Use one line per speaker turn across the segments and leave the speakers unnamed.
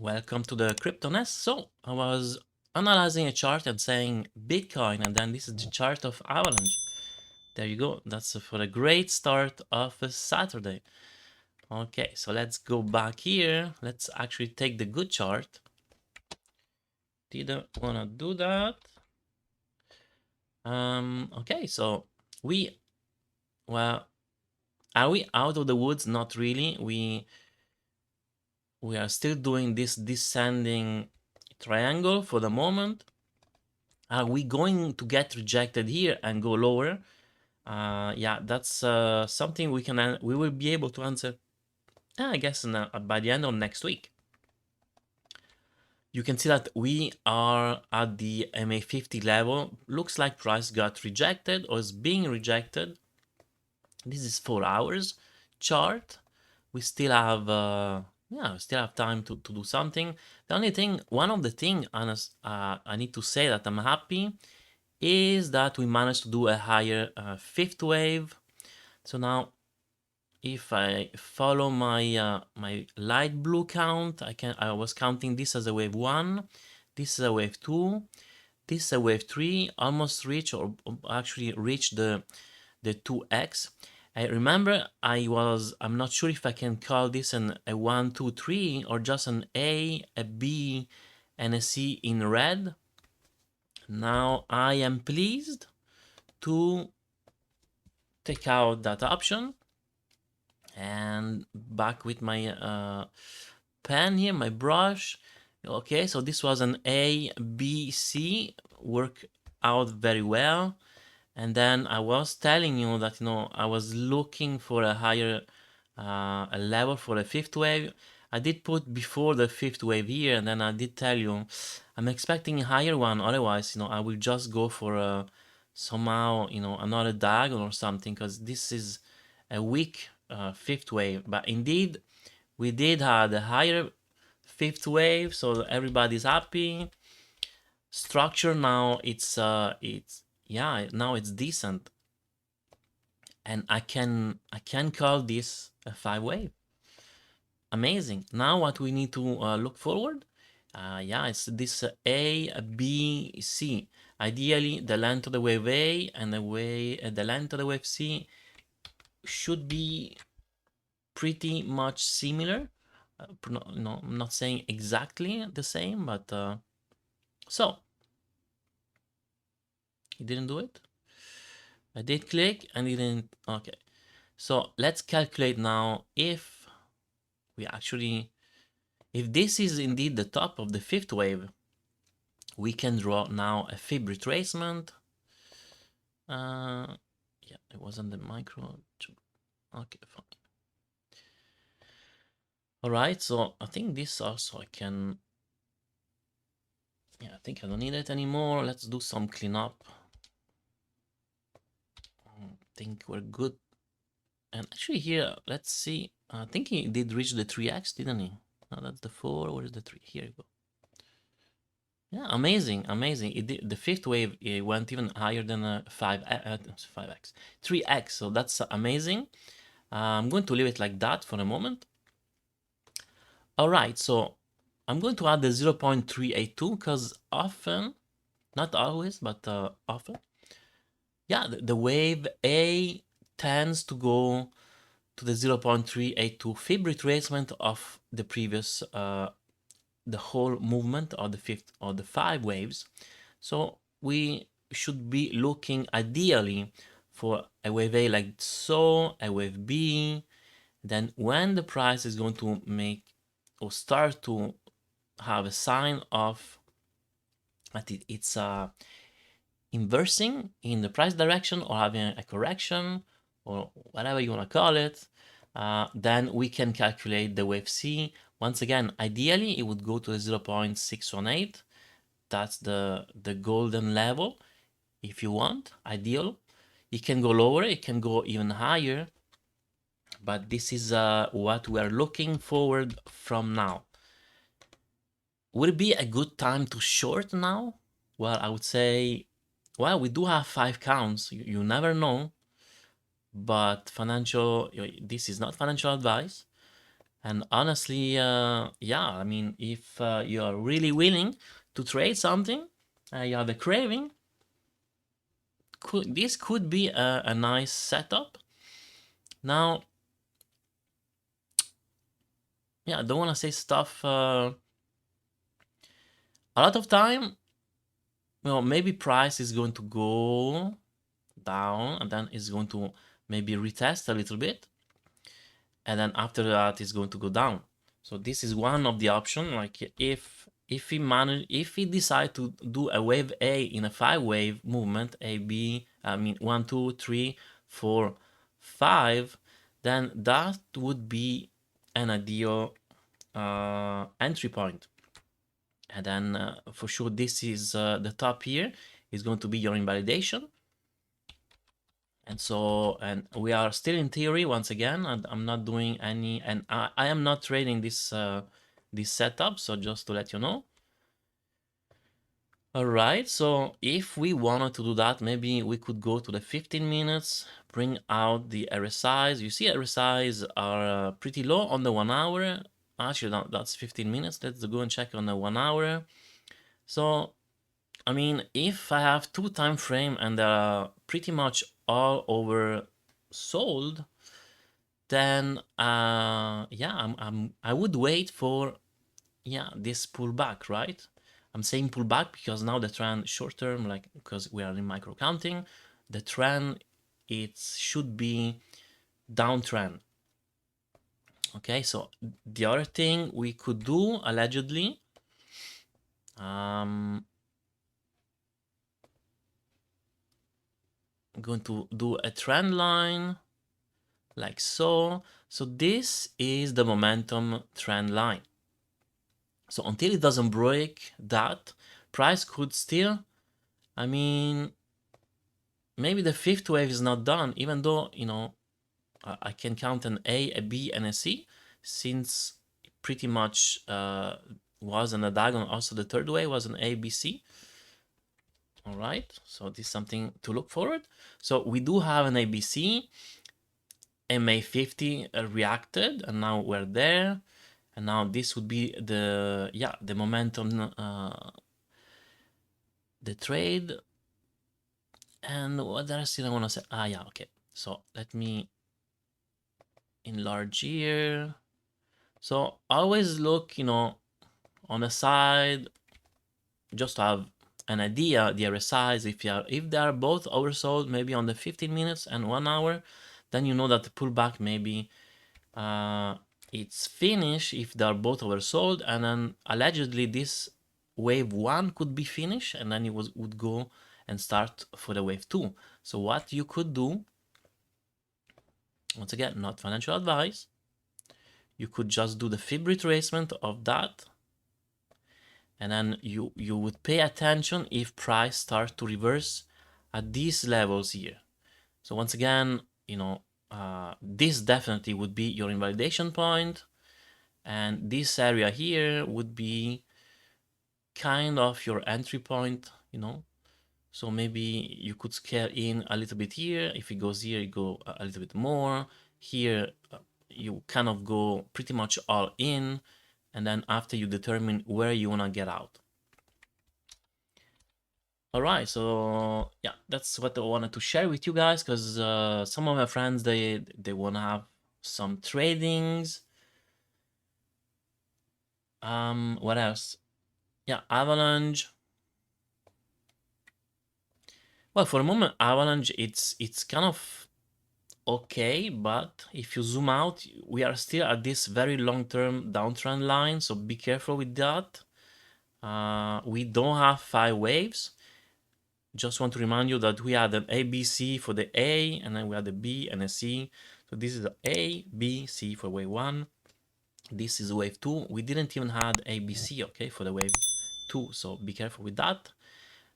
Welcome to the Crypto Nest. So I was analyzing a chart and saying Bitcoin, and then this is the chart of Avalanche. There you go. That's for a great start of a Saturday. Okay, so let's go back here. Let's actually take the good chart. Didn't wanna do that. Okay, so are we out of the woods? Not really. We are still doing this descending triangle for the moment. Are we going to get rejected here and go lower? Yeah, that's something we will be able to answer, I guess, by the end of next week. You can see that we are at the MA50 level. Looks like price got rejected or is being rejected. This is 4 hours chart. We still have we still have time to do something. The only thing, one of the thing, I need to say that I'm happy is that we managed to do a higher fifth wave. So now if I follow my my light blue count, I was counting this as a wave 1, this is a wave 2, this is a wave 3, almost reach or actually reach the 2x. I remember I'm not sure if I can call this a 1, 2, 3 or just an A, a B, and a C in red. Now I am pleased to take out that option and back with my pen here, my brush. Okay, so this was an A, B, C, work out very well. And then I was telling you that, I was looking for a higher a level for a fifth wave. I did put before the fifth wave here, and then I did tell you I'm expecting a higher one. Otherwise, I will just go for somehow, another diagonal or something, because this is a weak fifth wave. But indeed, we did have a higher fifth wave, so everybody's happy. Structure now now it's decent, and I can call this a 5 wave. Amazing. Now what we need to look forward, it's this A, B, C. Ideally, the length of the wave A and the length of the wave C should be pretty much similar. No, I'm not saying exactly the same, but so it didn't do it. I did click and it didn't. Okay, so let's calculate now if this is indeed the top of the fifth wave. We can draw now a fib retracement. Yeah, it wasn't the micro. Okay, fine. All right, so I think this also I can. Yeah, I think I don't need it anymore. Let's do some cleanup. I think we're good. And actually here, let's see. I think he did reach the 3x, didn't he? No, that's the 4. Where is the 3? Here you go. Yeah, amazing, amazing. The fifth wave, it went even higher than 5x, 3x. So that's amazing. I'm going to leave it like that for a moment. All right, so I'm going to add the 0.382 because often, not always, but often, yeah, the wave A tends to go to the 0.382 fib retracement of the previous the whole movement of the 5 waves. So we should be looking ideally for a wave A like so, a wave B. Then when the price is going to make or start to have a sign of that it's inversing in the price direction or having a correction or whatever you want to call it, then we can calculate the wave C. Once again, ideally, it would go to the 0.618. That's the golden level, if you want, ideal. It can go lower, it can go even higher, but this is what we are looking forward from now. Would it be a good time to short now? Well, I would say, well, we do have 5 counts. You never know, but this is not financial advice. And honestly, yeah, I mean, if you are really willing to trade something, you have a craving, this could be a nice setup. Now, yeah, I don't want to say stuff. A lot of time, maybe price is going to go down and then it's going to maybe retest a little bit, and then after that it's going to go down. So this is one of the option. Like if we decide to do a wave A in a 5-wave movement, A, B, I mean 1, 2, 3, 4, 5, then that would be an ideal entry point. And then for sure this is the top here is going to be your invalidation. And so, and we are still in theory once again, and I'm not doing any, and I am not trading this this setup, so just to let you know. All right, so if we wanted to do that, maybe we could go to the 15 minutes, bring out the RSIs. You see RSIs are pretty low on the 1 hour. Actually, no, that's 15 minutes. Let's go and check on the 1 hour. So, I mean, if I have 2 time frame and they're pretty much all over sold, then yeah, I would wait for this pullback, right? I'm saying pullback because now the trend short term, like because we are in micro counting, the trend it should be downtrend. Okay, so the other thing we could do allegedly, I'm going to do a trend line like so. So this is the momentum trend line. So until it doesn't break that, price could still, I mean, maybe the 5th wave is not done, even though, I can count an A, a B, and a C, since pretty much was on a diagonal. Also, the 3rd wave was an A, B, C. All right, so this is something to look forward. So we do have an ABC, MA50 reacted, and now we're there. And now this would be the momentum, the trade. And what else did I want to say? Yeah, okay. So let me enlarge here. So always look, on the side, just to have an idea, the RSIs, if they are both oversold, maybe on the 15 minutes and 1 hour, then you know that the pullback maybe it's finished if they are both oversold, and then allegedly this wave 1 could be finished, and then it would go and start for the wave 2. So what you could do, once again, not financial advice, you could just do the fib retracement of that, and then you would pay attention if price starts to reverse at these levels here. So once again, this definitely would be your invalidation point, and this area here would be kind of your entry point, so maybe you could scale in a little bit here. If it goes here, you go a little bit more here. You kind of go pretty much all in, and then after you determine where you want to get out. All right, so yeah, that's what I wanted to share with you guys, because some of my friends, they want to have some tradings. What else? Yeah, Avalanche. Well, for the moment, Avalanche, it's kind of okay, but if you zoom out, we are still at this very long-term downtrend line, so be careful with that. We don't have 5 waves. Just want to remind you that we had an A, B, C for the A, and then we had a B and a C. So this is A, B, C for wave 1. This is wave 2. We didn't even had A, B, C, okay, for the wave 2, so be careful with that.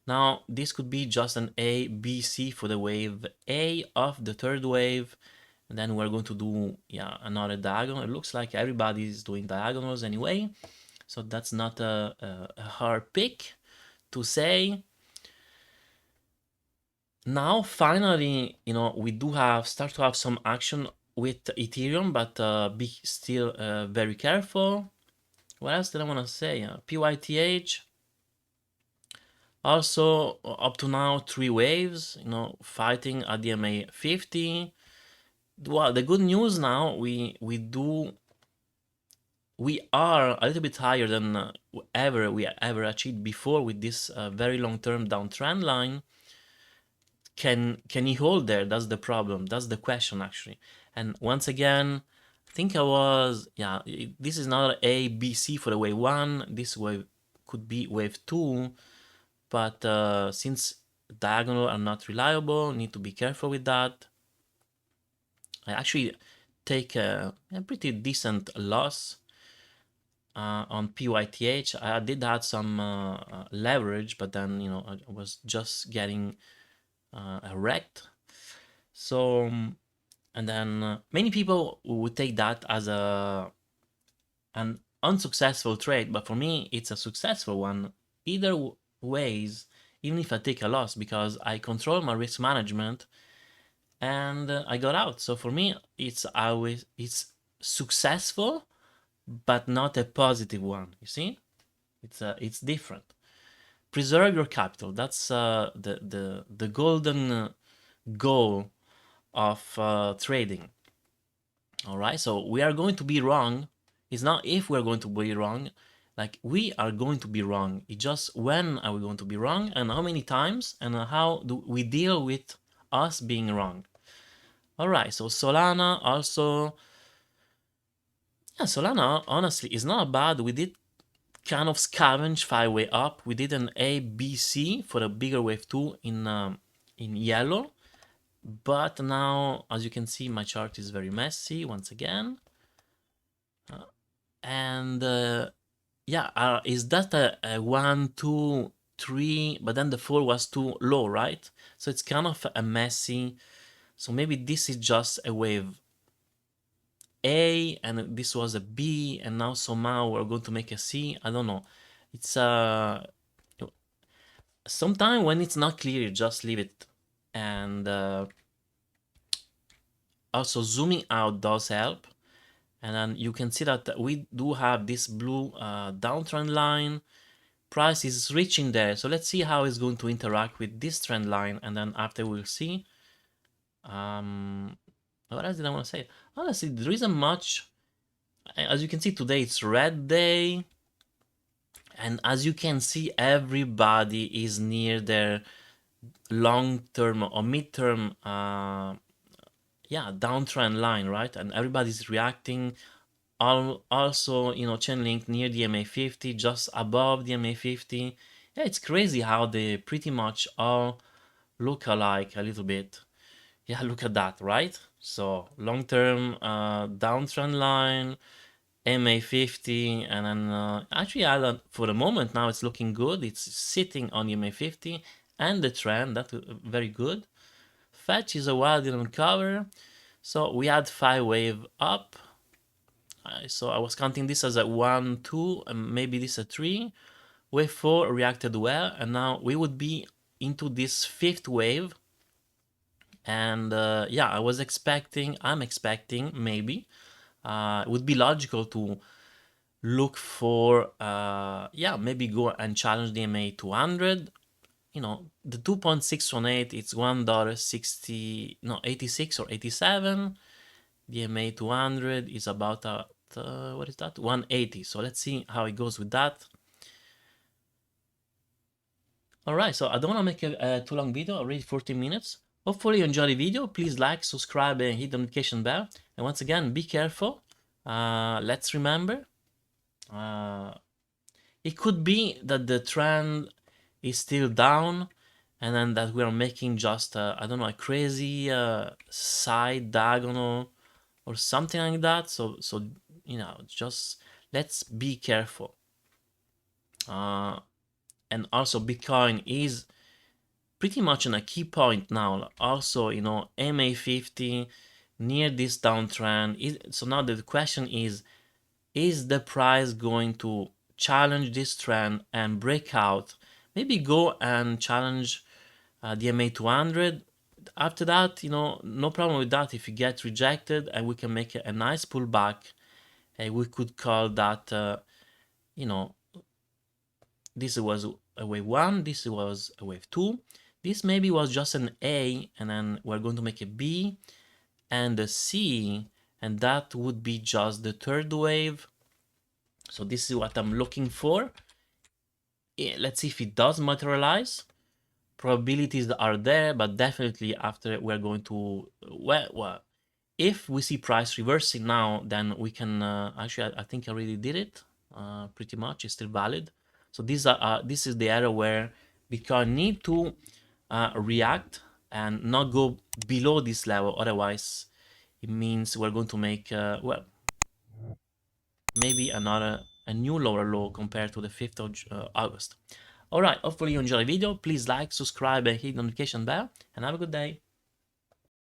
Now, this could be just an A, B, C for the wave A of the 3rd wave. And then we're going to do, another diagonal. It looks like everybody's doing diagonals anyway. So that's not a hard pick to say. Now, finally, we do start to have some action with Ethereum, but be still very careful. What else did I want to say? PYTH. Also, up to now, 3 waves, fighting at the MA 50. Well, the good news now, we are a little bit higher than we ever achieved before with this very long-term downtrend line. Can he hold there? That's the problem. That's the question, actually. And once again, I think this is not A, B, C for the wave 1. This wave could be wave 2. But since diagonal are not reliable, need to be careful with that. I actually take a pretty decent loss on PYTH. I did have some leverage, but then I was just getting wrecked. So and then many people would take that as an unsuccessful trade, but for me it's a successful one either ways, even if I take a loss, because I control my risk management and I got out. So for me it's successful, but not a positive one. You see, it's different. Preserve your capital. That's the golden goal of trading. All right, so we are going to be wrong. It's not if we're going to be wrong, like we are going to be wrong. It's just when are we going to be wrong and how many times and how do we deal with us being wrong. All right, so Solana also, Solana honestly is not bad. We did kind of scavenge 5-way up. We did an A, B, C for a bigger wave 2 in yellow. But now, as you can see, my chart is very messy once again. Is that a 1, 2, 3, but then the 4 was too low, right? So it's kind of a messy. So maybe this is just a wave A, and this was a B, and now somehow we're going to make a C. I don't know. It's sometimes when it's not clear, just leave it. And also zooming out does help. And then you can see that we do have this blue downtrend line. Price is reaching there. So let's see how it's going to interact with this trend line. And then after we'll see. What else did I want to say? Honestly, there isn't much. As you can see today, it's red day. And as you can see, everybody is near their long-term or mid-term downtrend line, right? And everybody's reacting. Also, Chainlink near the MA50, just above the MA50. Yeah, it's crazy how they pretty much all look alike a little bit. Yeah, look at that, right? So long-term downtrend line, MA50, and then actually for the moment now it's looking good. It's sitting on the MA50 and the trend, that's very good. Fetch is a while didn't cover. So we had 5 wave up. So I was counting this as a 1, 2, and maybe this a 3. Wave 4 reacted well, and now we would be into this 5th wave. And I'm expecting maybe. It would be logical to look for, maybe go and challenge the MA 200. The 2.618, it's $1.60, no, 86 or 87. The MA 200 is about what is that? 180. So let's see how it goes with that. All right, so I don't want to make a too long video, already 14 minutes. Hopefully you enjoy the video. Please like, subscribe, and hit the notification bell. And once again, be careful. Let's remember, it could be that the trend is still down, and then that we are making just a crazy side diagonal or something like that. So just let's be careful. And also Bitcoin is pretty much on a key point now. Also, MA50 near this downtrend. So now the question is the price going to challenge this trend and break out? Maybe go and challenge the MA200. after that, no problem with that. If you get rejected and we can make a nice pullback, we could call that, you know, this was a wave 1, this was a wave 2, this maybe was just an A, and then we're going to make a B and a C, and that would be just the third wave. So this is what I'm looking for. Let's see if it does materialize. Probabilities are there, but definitely after we're going to, well, if we see price reversing now, then we can, actually, I think I already did it, pretty much, it's still valid. So this is the area where Bitcoin need to react and not go below this level. Otherwise, it means we're going to make, well, maybe a new lower low compared to the 5th of August. All right, hopefully you enjoyed the video. Please like, subscribe, and hit the notification bell, and have a good day.